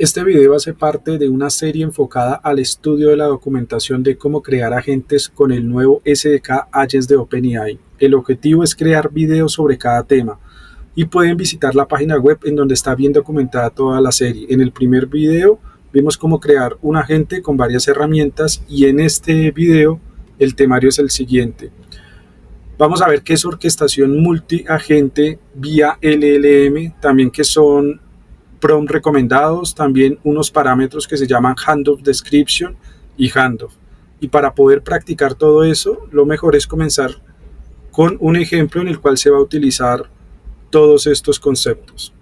Este video hace parte de una serie enfocada al estudio de la documentación de cómo crear agentes con el nuevo SDK Agents de OpenAI. El objetivo es crear videos sobre cada tema y pueden visitar la página web en donde está bien documentada toda la serie. En el primer video vimos cómo crear un agente con varias herramientas y en este video el temario es el siguiente. Vamos a ver qué es orquestación multiagente vía LLM, también qué son prompt recomendados, también unos parámetros que se llaman handoff description y handoff. Y para poder practicar todo eso, lo mejor es comenzar con un ejemplo en el cual se va a utilizar todos estos conceptos.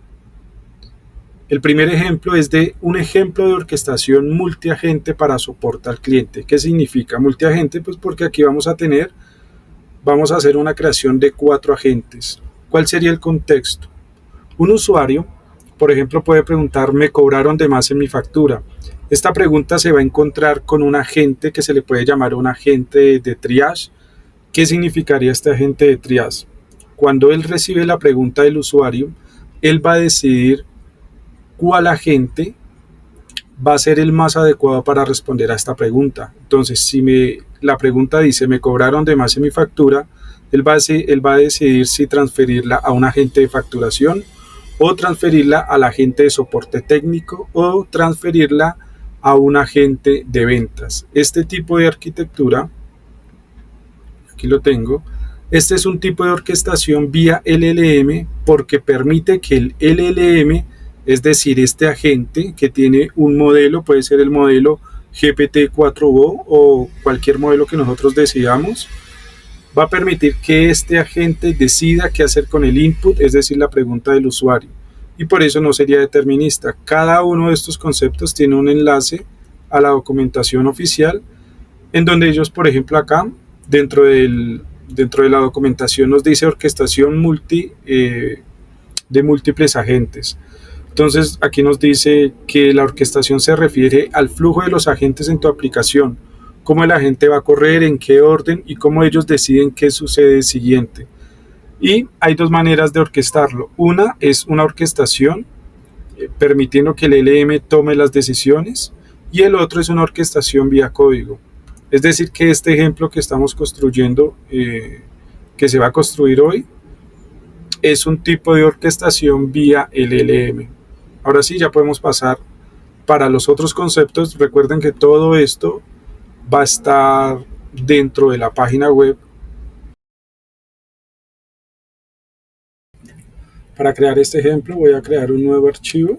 El primer ejemplo es de un ejemplo de orquestación multiagente para soporte al cliente. ¿Qué significa multiagente? Pues porque aquí vamos a hacer una creación de 4 agentes. ¿Cuál sería el contexto? Un usuario, por ejemplo, puede preguntar, ¿me cobraron de más en mi factura? Esta pregunta se va a encontrar con un agente que se le puede llamar un agente de triage. ¿Qué significaría este agente de triage? Cuando él recibe la pregunta del usuario, él va a decidir cuál agente va a ser el más adecuado para responder a esta pregunta. Entonces, si la pregunta dice, ¿me cobraron de más en mi factura? Él va a decidir si transferirla a un agente de facturación o transferirla al agente de soporte técnico o transferirla a un agente de ventas. Este tipo de arquitectura, aquí lo tengo, este es un tipo de orquestación vía LLM porque permite que el LLM, es decir, este agente que tiene un modelo, puede ser el modelo GPT-4o o cualquier modelo que nosotros decidamos, va a permitir que este agente decida qué hacer con el input, es decir, la pregunta del usuario. Y por eso no sería determinista. Cada uno de estos conceptos tiene un enlace a la documentación oficial, en donde ellos, por ejemplo, acá, dentro de la documentación nos dice orquestación de múltiples agentes. Entonces, aquí nos dice que la orquestación se refiere al flujo de los agentes en tu aplicación, cómo el agente va a correr, en qué orden y cómo ellos deciden qué sucede siguiente. Y hay 2 maneras de orquestarlo. Una es una orquestación permitiendo que el LM tome las decisiones y el otro es una orquestación vía código. Es decir, que este ejemplo que estamos construyendo, que se va a construir hoy, es un tipo de orquestación vía LLM. Ahora sí, ya podemos pasar para los otros conceptos. Recuerden que todo esto va a estar dentro de la página web. Para crear este ejemplo voy a crear un nuevo archivo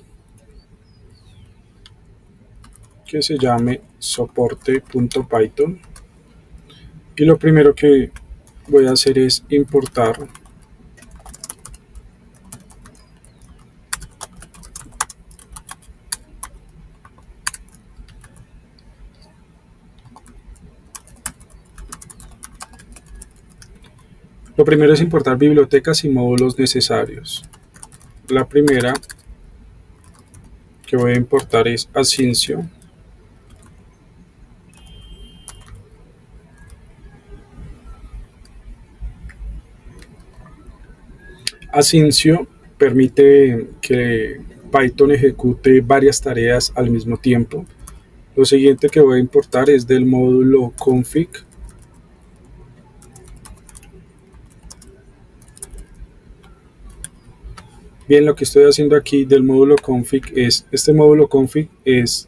que se llame soporte.python y lo primero que voy a hacer es importar bibliotecas y módulos necesarios. La primera que voy a importar es Asyncio. Asyncio permite que Python ejecute varias tareas al mismo tiempo. Lo siguiente que voy a importar es del módulo config. Bien, lo que estoy haciendo aquí del módulo config es, este módulo config es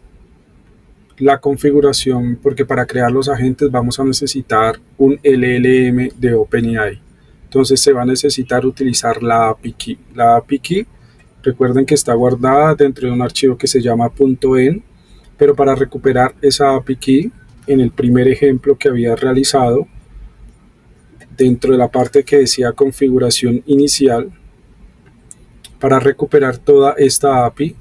la configuración, porque para crear los agentes vamos a necesitar un LLM de OpenAI. Entonces se va a necesitar utilizar la API key. La API key, recuerden que está guardada dentro de un archivo que se llama .env, pero para recuperar esa API key, en el primer ejemplo que había realizado, dentro de la parte que decía configuración inicial, para recuperar toda esta API,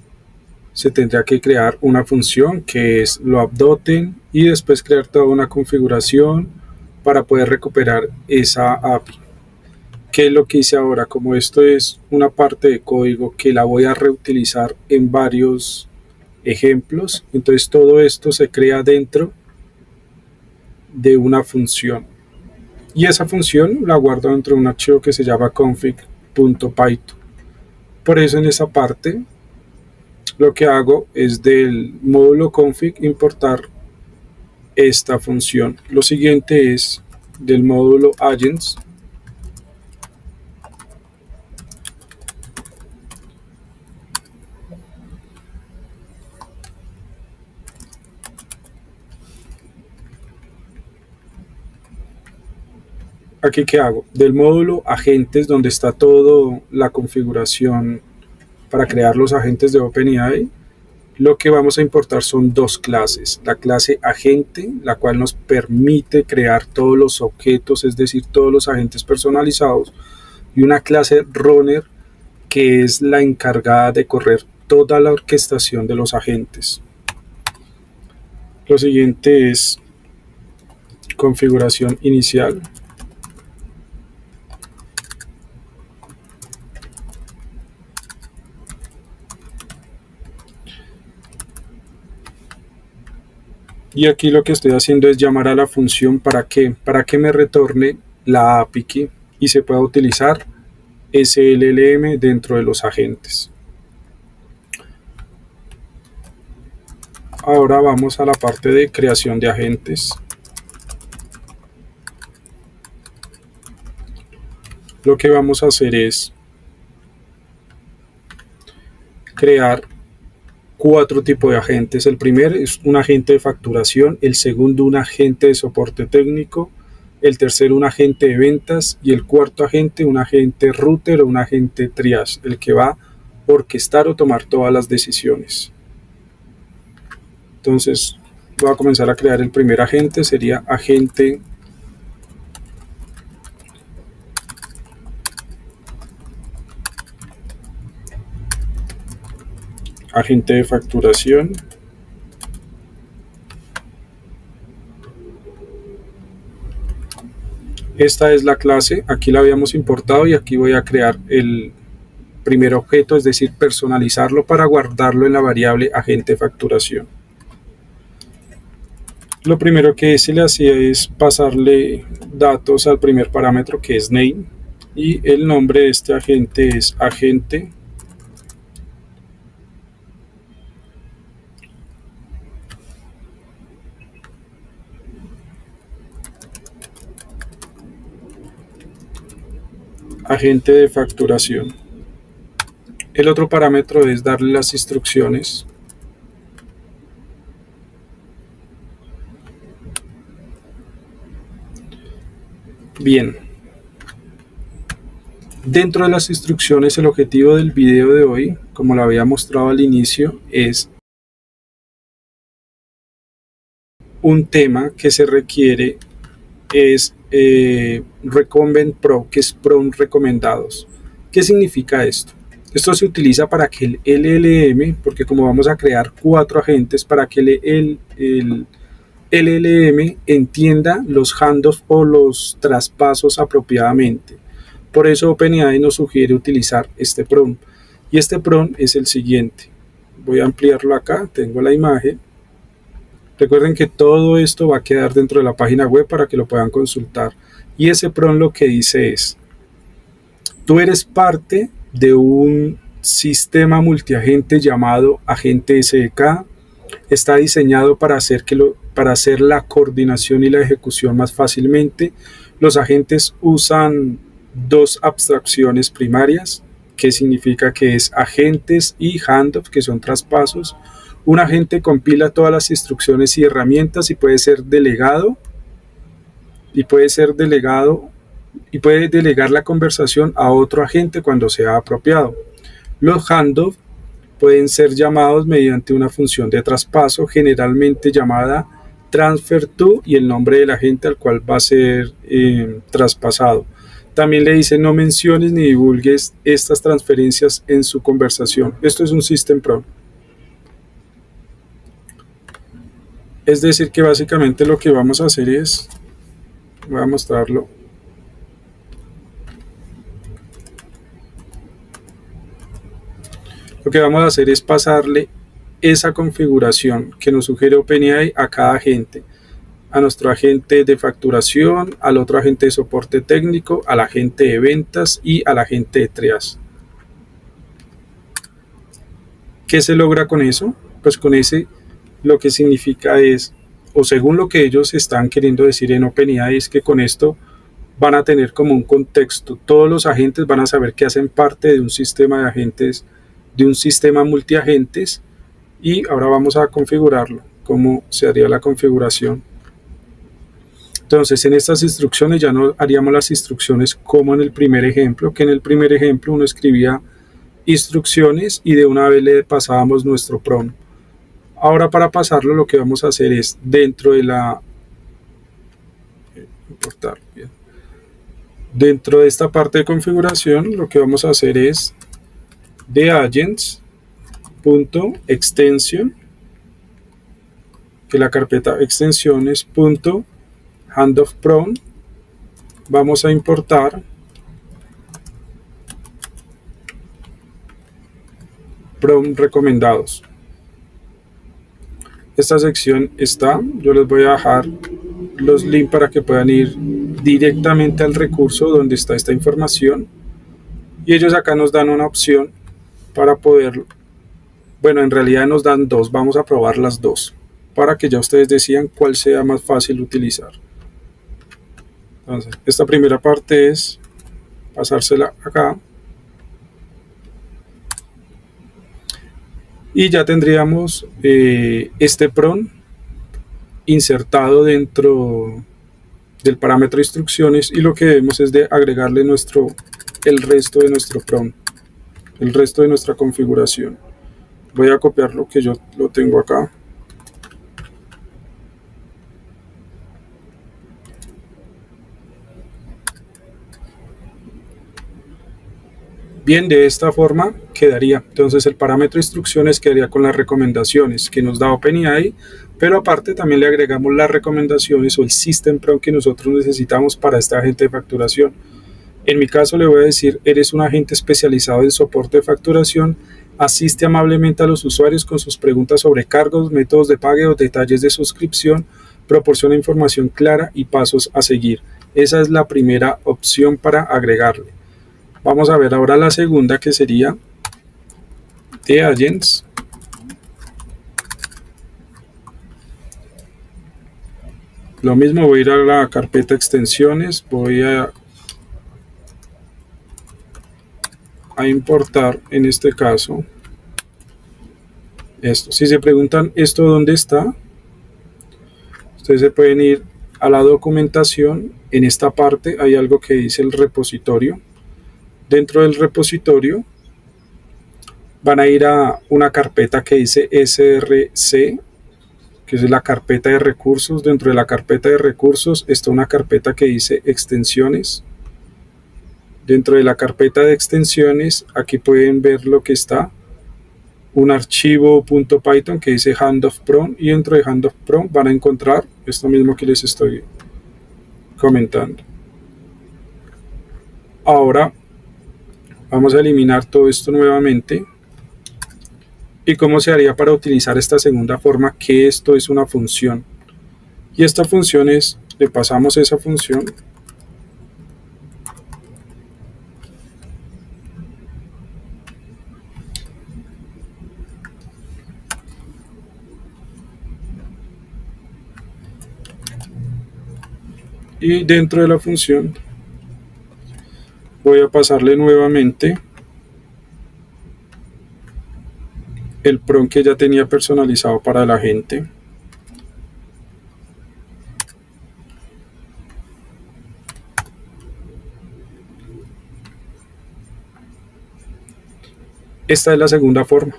se tendría que crear una función que es lo updaten y después crear toda una configuración para poder recuperar esa API. ¿Qué es lo que hice ahora? Como esto es una parte de código que la voy a reutilizar en varios ejemplos, entonces todo esto se crea dentro de una función y esa función la guardo dentro de un archivo que se llama config.python. Por eso en esa parte lo que hago es del módulo config importar esta función. Lo siguiente es del módulo agents aquí que hago del módulo agentes, donde está toda la configuración para crear los agentes de OpenAI. Lo que vamos a importar son dos clases: la clase agente, la cual nos permite crear todos los objetos, es decir, todos los agentes personalizados, y una clase runner, que es la encargada de correr toda la orquestación de los agentes. Lo siguiente es configuración inicial. Y aquí lo que estoy haciendo es llamar a la función para que me retorne la API key y se pueda utilizar SLLM dentro de los agentes. Ahora vamos a la parte de creación de agentes. Lo que vamos a hacer es crear 4 tipos de agentes. El primero es un agente de facturación, el segundo un agente de soporte técnico, el tercero un agente de ventas y el cuarto agente un agente router o un agente triage, el que va a orquestar o tomar todas las decisiones. Entonces voy a comenzar a crear el primer agente, sería agente de facturación. Esta es la clase, aquí la habíamos importado y aquí voy a crear el primer objeto, es decir, personalizarlo para guardarlo en la variable agente de facturación. Lo primero que se le hacía es pasarle datos al primer parámetro, que es name, y el nombre de este agente es agente de facturación. El otro parámetro es darle las instrucciones. Bien, dentro de las instrucciones, el objetivo del video de hoy, como lo había mostrado al inicio, es un tema que se requiere, es Recommend Pro, que es PROM recomendados. ¿Qué significa esto? Esto se utiliza para que el LLM, porque como vamos a crear 4 agentes, para que el LLM entienda los handoffs o los traspasos apropiadamente. Por eso OpenAI nos sugiere utilizar este prompt. Y este prompt es el siguiente. Voy a ampliarlo acá, tengo la imagen. Recuerden que todo esto va a quedar dentro de la página web para que lo puedan consultar. Y ese prompt lo que dice es: tú eres parte de un sistema multiagente llamado agente SDK. Está diseñado para hacer la coordinación y la ejecución más fácilmente. Los agentes usan 2 abstracciones primarias, que significa que es agentes y handoff, que son traspasos. Un agente compila todas las instrucciones y herramientas y puede delegar la conversación a otro agente cuando sea apropiado. Los handoff pueden ser llamados mediante una función de traspaso, generalmente llamada transfer to, y el nombre del agente al cual va a ser traspasado. También le dice: no menciones ni divulgues estas transferencias en su conversación. Esto es un System Prompt. Es decir, que básicamente lo que vamos a hacer es, voy a mostrarlo. Lo que vamos a hacer es pasarle esa configuración que nos sugiere OpenAI a cada agente: a nuestro agente de facturación, al otro agente de soporte técnico, al agente de ventas y al agente de triage. ¿Qué se logra con eso? Pues con ese lo que significa es, o según lo que ellos están queriendo decir en OpenAI, es que con esto van a tener como un contexto. Todos los agentes van a saber que hacen parte de un sistema de agentes, de un sistema multiagentes. Y ahora vamos a configurarlo. ¿Cómo se haría la configuración? Entonces, en estas instrucciones ya no haríamos las instrucciones como en el primer ejemplo, que en el primer ejemplo uno escribía instrucciones y de una vez le pasábamos nuestro prompt. Ahora para pasarlo lo que vamos a hacer es dentro de la dentro de esta parte de configuración lo que vamos a hacer es de agents.extension, que la carpeta extensiones .handofprompt, vamos a importar prompt recomendados. Esta sección está, yo les voy a dejar los links para que puedan ir directamente al recurso donde está esta información, y ellos acá nos dan una opción para poder, bueno, en realidad nos dan dos, vamos a probar las dos para que ya ustedes decidan cuál sea más fácil utilizar. Entonces, esta primera parte es pasársela acá y ya tendríamos este prompt insertado dentro del parámetro instrucciones, y lo que debemos es de agregarle el resto de nuestro prompt, el resto de nuestra configuración. Voy a copiar lo que yo lo tengo acá. Bien, de esta forma quedaría. Entonces el parámetro instrucciones quedaría con las recomendaciones que nos da OpenAI, pero aparte también le agregamos las recomendaciones o el system prompt que nosotros necesitamos para este agente de facturación. En mi caso le voy a decir: eres un agente especializado en soporte de facturación, asiste amablemente a los usuarios con sus preguntas sobre cargos, métodos de pago, detalles de suscripción, proporciona información clara y pasos a seguir. Esa es la primera opción para agregarle. Vamos a ver ahora la segunda, que sería de agents. Lo mismo, voy a ir a la carpeta extensiones, voy a importar en este caso esto. Si se preguntan esto dónde está, ustedes se pueden ir a la documentación. En esta parte hay algo que dice el repositorio. Dentro del repositorio van a ir a una carpeta que dice src, que es la carpeta de recursos. Dentro de la carpeta de recursos está una carpeta que dice extensiones. Dentro de la carpeta de extensiones, aquí pueden ver lo que está, un archivo .python que dice handofprompt, y dentro de handofprompt van a encontrar esto mismo que les estoy comentando. Ahora vamos a eliminar todo esto nuevamente. ¿Y cómo se haría para utilizar esta segunda forma? Que esto es una función, y esta función es, le pasamos esa función y dentro de la función voy a pasarle nuevamente el prompt que ya tenía personalizado para el agente. Esta es la segunda forma.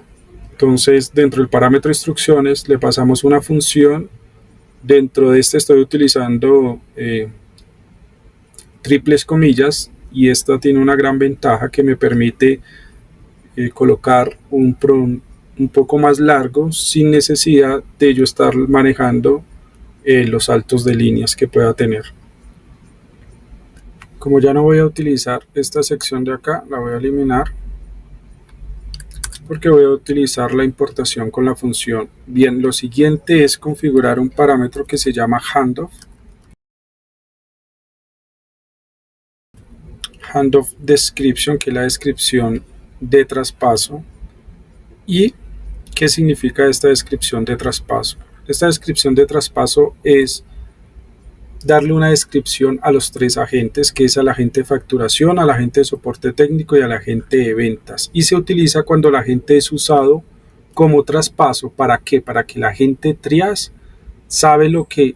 Entonces, dentro del parámetro instrucciones le pasamos una función. Dentro de este estoy utilizando triples comillas, y esta tiene una gran ventaja que me permite colocar un prompt un poco más largo sin necesidad de yo estar manejando los saltos de líneas que pueda tener. Como ya no voy a utilizar esta sección de acá, la voy a eliminar porque voy a utilizar la importación con la función. Bien, lo siguiente es configurar un parámetro que se llama handoff description, que es la descripción de traspaso, y ¿Qué significa esta descripción de traspaso? Esta descripción de traspaso es darle una descripción a los tres agentes, que es al agente de facturación, al agente de soporte técnico y al agente de ventas. Y se utiliza cuando el agente es usado como traspaso. ¿Para qué? Para que el agente triage sabe lo que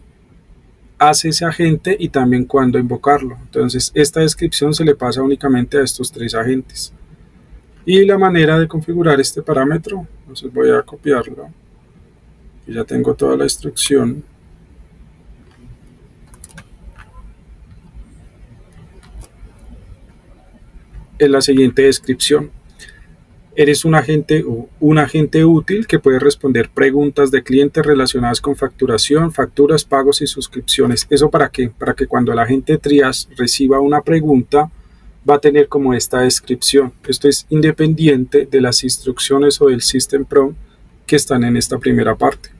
hace ese agente y también cuándo invocarlo. Entonces, esta descripción se le pasa únicamente a estos tres agentes. Y la manera de configurar este parámetro, entonces voy a copiarlo. Y ya tengo toda la instrucción. Es la siguiente descripción. Eres un agente útil que puede responder preguntas de clientes relacionadas con facturación, facturas, pagos y suscripciones. ¿Eso para qué? Para que cuando el agente triage reciba una pregunta, va a tener como esta descripción. Esto es independiente de las instrucciones o del system prompt que están en esta primera parte.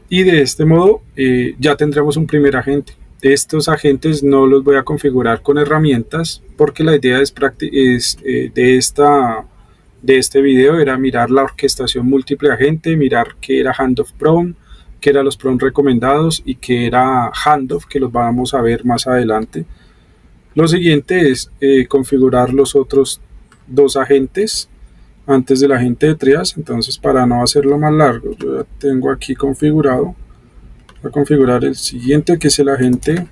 Y de este modo ya tendremos un primer agente. Estos agentes no los voy a configurar con herramientas porque la idea de este video era mirar la orquestación múltiple agente, mirar qué era handoff prompt, qué eran los prompt recomendados y qué era handoff, que los vamos a ver más adelante. Lo siguiente es configurar los otros dos agentes antes del agente de triage. Entonces, para no hacerlo más largo, yo ya tengo aquí configurado. Voy a configurar el siguiente, que es el agente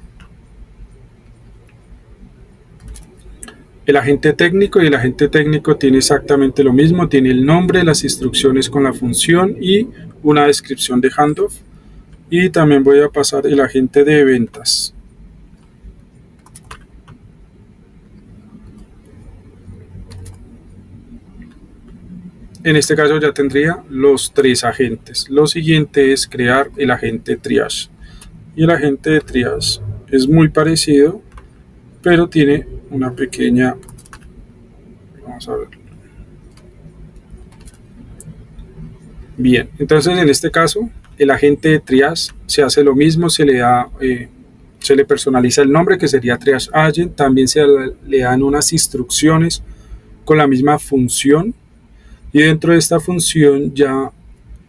técnico. Y el agente técnico tiene exactamente lo mismo, tiene el nombre, las instrucciones con la función y una descripción de handoff. Y también voy a pasar el agente de ventas. En este caso ya tendría los tres agentes. Lo siguiente es crear el agente triage. Y el agente de triage es muy parecido, pero tiene una pequeña... Vamos a ver. Bien, entonces en este caso el agente de triage se hace lo mismo, se le personaliza el nombre, que sería triage agent. También le dan unas instrucciones con la misma función. Y dentro de esta función ya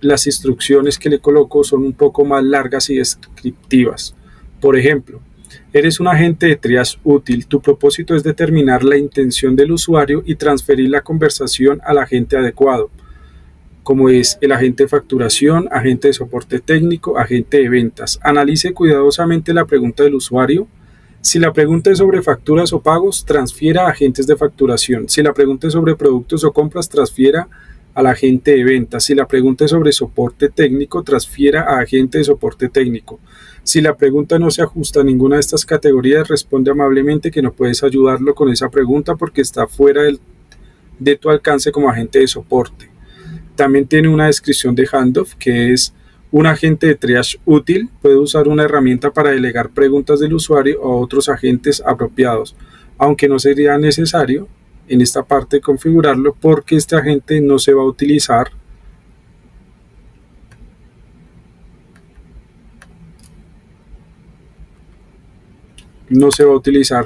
las instrucciones que le coloco son un poco más largas y descriptivas. Por ejemplo, eres un agente de triage útil. Tu propósito es determinar la intención del usuario y transferir la conversación al agente adecuado, como es el agente de facturación, agente de soporte técnico, agente de ventas. Analice cuidadosamente la pregunta del usuario. Si la pregunta es sobre facturas o pagos, transfiera a agentes de facturación. Si la pregunta es sobre productos o compras, transfiera al agente de ventas. Si la pregunta es sobre soporte técnico, transfiera a agente de soporte técnico. Si la pregunta no se ajusta a ninguna de estas categorías, responde amablemente que no puedes ayudarlo con esa pregunta porque está fuera de tu alcance como agente de soporte. También tiene una descripción de handoff, que es un agente de triage útil puede usar una herramienta para delegar preguntas del usuario a otros agentes apropiados, aunque no sería necesario en esta parte configurarlo porque este agente no se va a utilizar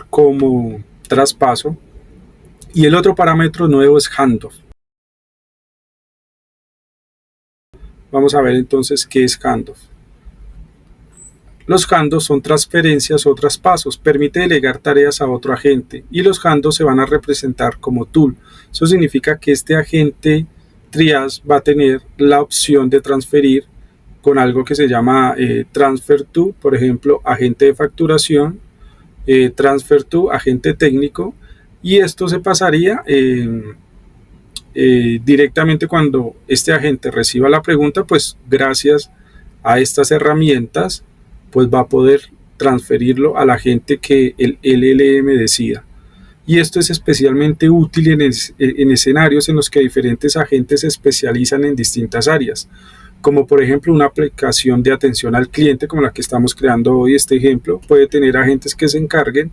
como traspaso. Y el otro parámetro nuevo es handoff. Vamos a ver entonces qué es handoff. Los handoffs son transferencias o traspasos, permite delegar tareas a otro agente y los handoffs se van a representar como tool. Eso significa que este agente triage va a tener la opción de transferir con algo que se llama transfer to, por ejemplo, agente de facturación, transfer to, agente técnico, y esto se pasaría directamente cuando este agente reciba la pregunta, pues gracias a estas herramientas pues va a poder transferirlo al agente que el LLM decida. Y esto es especialmente útil en escenarios en los que diferentes agentes se especializan en distintas áreas, como por ejemplo una aplicación de atención al cliente como la que estamos creando hoy. Este ejemplo puede tener agentes que se encarguen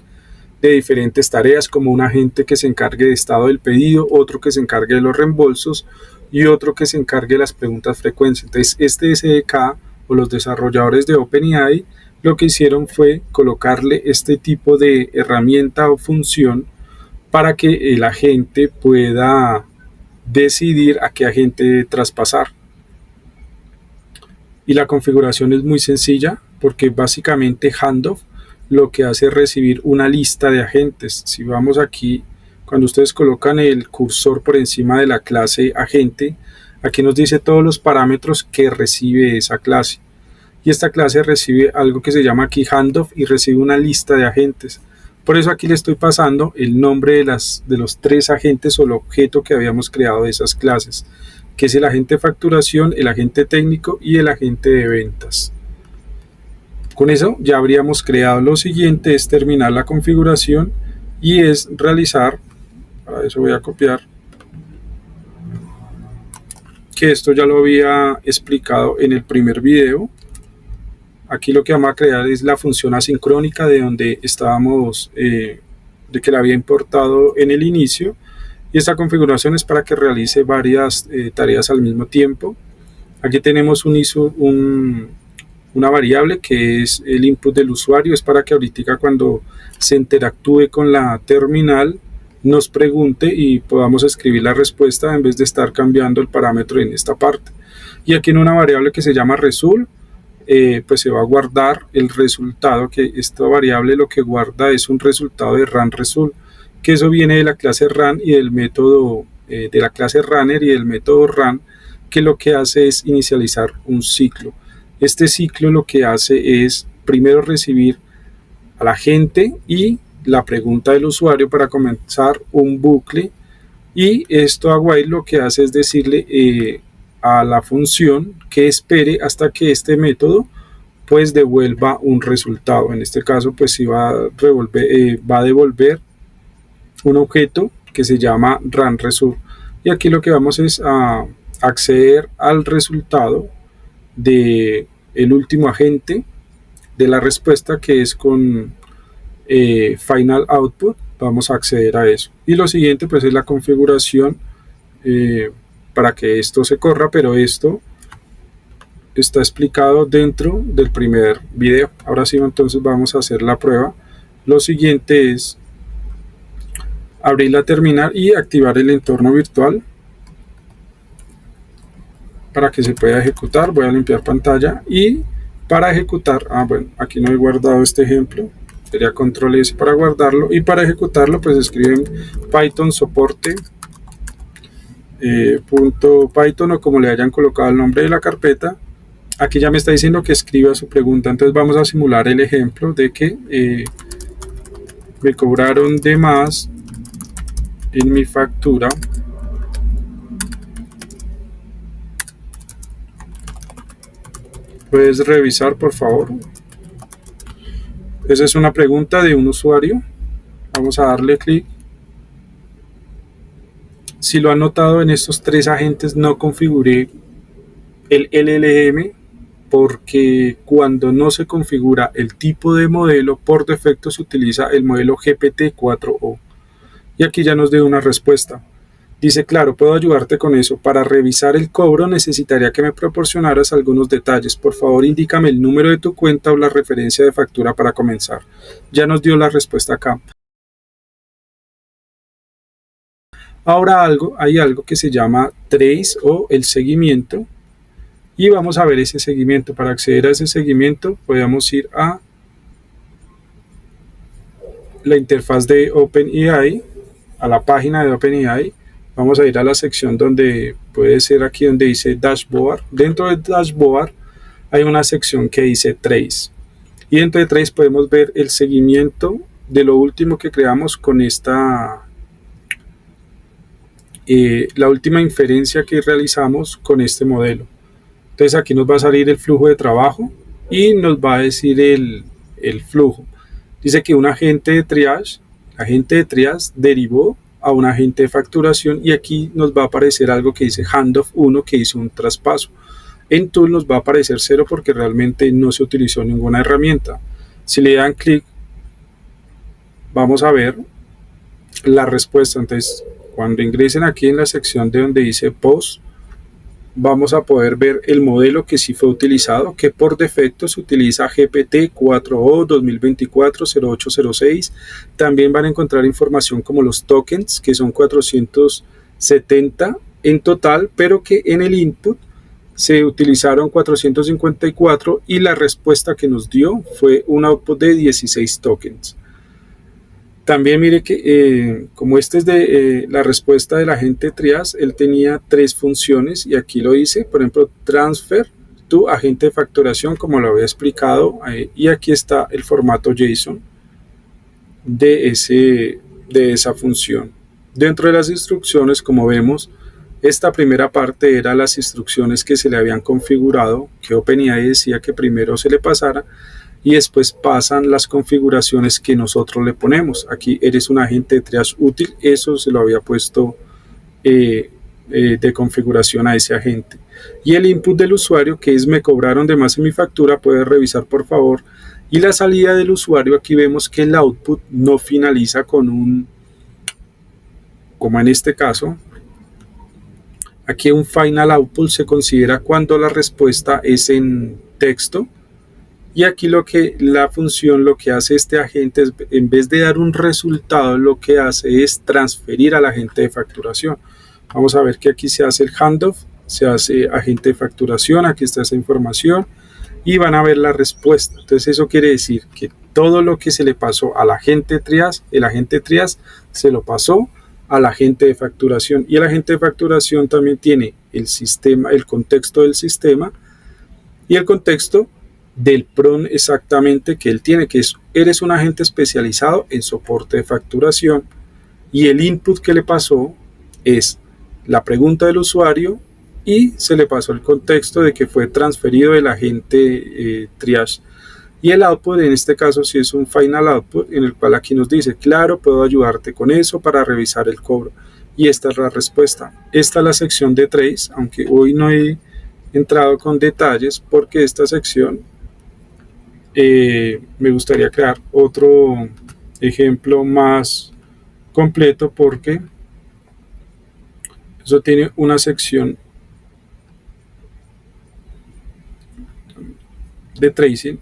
de diferentes tareas, como un agente que se encargue de estado del pedido, otro que se encargue de los reembolsos y otro que se encargue de las preguntas frecuentes. Entonces, este SDK o los desarrolladores de OpenAI lo que hicieron fue colocarle este tipo de herramienta o función para que el agente pueda decidir a qué agente traspasar. Y la configuración es muy sencilla porque básicamente handoff lo que hace es recibir una lista de agentes. Si vamos aquí, cuando ustedes colocan el cursor por encima de la clase agente, aquí nos dice todos los parámetros que recibe esa clase. Y esta clase recibe algo que se llama aquí handoff y recibe una lista de agentes. Por eso aquí le estoy pasando el nombre de los 3 agentes o el objeto que habíamos creado de esas clases, que es el agente de facturación, el agente técnico y el agente de ventas. Con eso ya habríamos creado. Lo siguiente es terminar la configuración y es realizar, para eso voy a copiar, que esto ya lo había explicado en el primer video. Aquí lo que vamos a crear es la función asincrónica de donde estábamos, de que la había importado en el inicio. Y esta configuración es para que realice varias tareas al mismo tiempo. Aquí tenemos una variable que es el input del usuario. Es para que ahorita cuando se interactúe con la terminal nos pregunte y podamos escribir la respuesta en vez de estar cambiando el parámetro en esta parte. Y aquí en una variable que se llama result, pues se va a guardar el resultado, que esta variable lo que guarda es un resultado de run result, que eso viene de la clase run y del método de la clase runner y del método run, que lo que hace es inicializar un ciclo. Este ciclo lo que hace es primero recibir a la agente y la pregunta del usuario para comenzar un bucle, y esto a while lo que hace es decirle a la función que espere hasta que este método pues devuelva un resultado. En este caso pues sí va a devolver un objeto que se llama runResult, y aquí lo que vamos es a acceder al resultado de el último agente de la respuesta, que es con final output. Vamos a acceder a eso, y lo siguiente pues es la configuración para que esto se corra, pero esto está explicado dentro del primer video. Ahora sí, entonces vamos a hacer la prueba. Lo siguiente es abrir la terminal y activar el entorno virtual para que se pueda ejecutar. Voy a limpiar pantalla y para ejecutar, bueno, aquí no he guardado este ejemplo, sería control S para guardarlo, y para ejecutarlo pues escriben Python soporte .python o como le hayan colocado el nombre de la carpeta. Aquí ya me está diciendo que escriba su pregunta, entonces vamos a simular el ejemplo de que me cobraron de más en mi factura puedes revisar por favor. Esa es una pregunta de un usuario. Vamos a darle clic. Si lo han notado, en estos 3 agentes no configuré el LLM, porque cuando no se configura el tipo de modelo, por defecto se utiliza el modelo GPT-4o. Y aquí ya nos dio una respuesta. Dice, claro, puedo ayudarte con eso. Para revisar el cobro necesitaría que me proporcionaras algunos detalles. Por favor, indícame el número de tu cuenta o la referencia de factura para comenzar. Ya nos dio la respuesta acá. Ahora hay algo que se llama trace o el seguimiento. Y vamos a ver ese seguimiento. Para acceder a ese seguimiento podemos ir a la interfaz de OpenAI, a la página de OpenAI. Vamos a ir a la sección donde puede ser aquí donde dice Dashboard. Dentro de Dashboard hay una sección que dice Trace. Y dentro de Trace podemos ver el seguimiento de lo último que creamos con esta, la última inferencia que realizamos con este modelo. Entonces aquí nos va a salir el flujo de trabajo y nos va a decir el flujo. Dice que un agente de triage derivó a un agente de facturación, y aquí nos va a aparecer algo que dice handoff 1 que hizo un traspaso. En tool nos va a aparecer 0 porque realmente no se utilizó ninguna herramienta. Si le dan clic vamos a ver la respuesta. Entonces cuando ingresen aquí en la sección de donde dice post, vamos a poder ver el modelo que sí fue utilizado, que por defecto se utiliza GPT-4o 2024-0806. También van a encontrar información como los tokens, que son 470 en total, pero que en el input se utilizaron 454 y la respuesta que nos dio fue un output de 16 tokens. También mire que como este es de la respuesta del agente Trias, él tenía 3 funciones y aquí lo dice, por ejemplo, transfer to agente de facturación, como lo había explicado, y aquí está el formato JSON de esa función. Dentro de las instrucciones, como vemos, esta primera parte era las instrucciones que se le habían configurado, que OpenAI decía que primero se le pasara, y después pasan las configuraciones que nosotros le ponemos. Aquí eres un agente de triage útil, eso se lo había puesto de configuración a ese agente. Y el input del usuario, que es me cobraron de más en mi factura, puede revisar por favor. Y la salida del usuario, aquí vemos que el output no finaliza con un, como en este caso, aquí un final output se considera cuando la respuesta es en texto. Y aquí la función lo que hace este agente es, en vez de dar un resultado, lo que hace es transferir al agente de facturación. Vamos a ver que aquí se hace el handoff, se hace agente de facturación, aquí está esa información y van a ver la respuesta. Entonces eso quiere decir que todo lo que se le pasó al agente Trias, el agente Trias se lo pasó al agente de facturación, y el agente de facturación también tiene el sistema, el contexto del sistema y el contexto del PRON exactamente que él tiene, que es, eres un agente especializado en soporte de facturación, y el input que le pasó es la pregunta del usuario y se le pasó el contexto de que fue transferido del agente triage, y el output en este caso sí es un final output en el cual aquí nos dice, claro, puedo ayudarte con eso para revisar el cobro, y esta es la respuesta. Esta es la sección de trace, aunque hoy no he entrado con detalles porque esta sección me gustaría crear otro ejemplo más completo, porque eso tiene una sección de tracing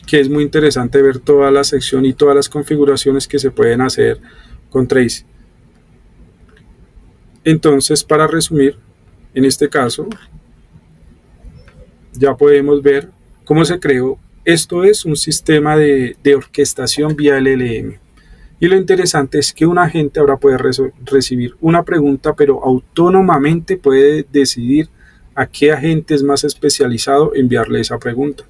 que es muy interesante ver toda la sección y todas las configuraciones que se pueden hacer con tracing. Entonces, para resumir, en este caso ya podemos ver cómo se creó. Esto es un sistema de orquestación vía LLM. Y lo interesante es que un agente ahora puede recibir una pregunta, pero autónomamente puede decidir a qué agente es más especializado enviarle esa pregunta.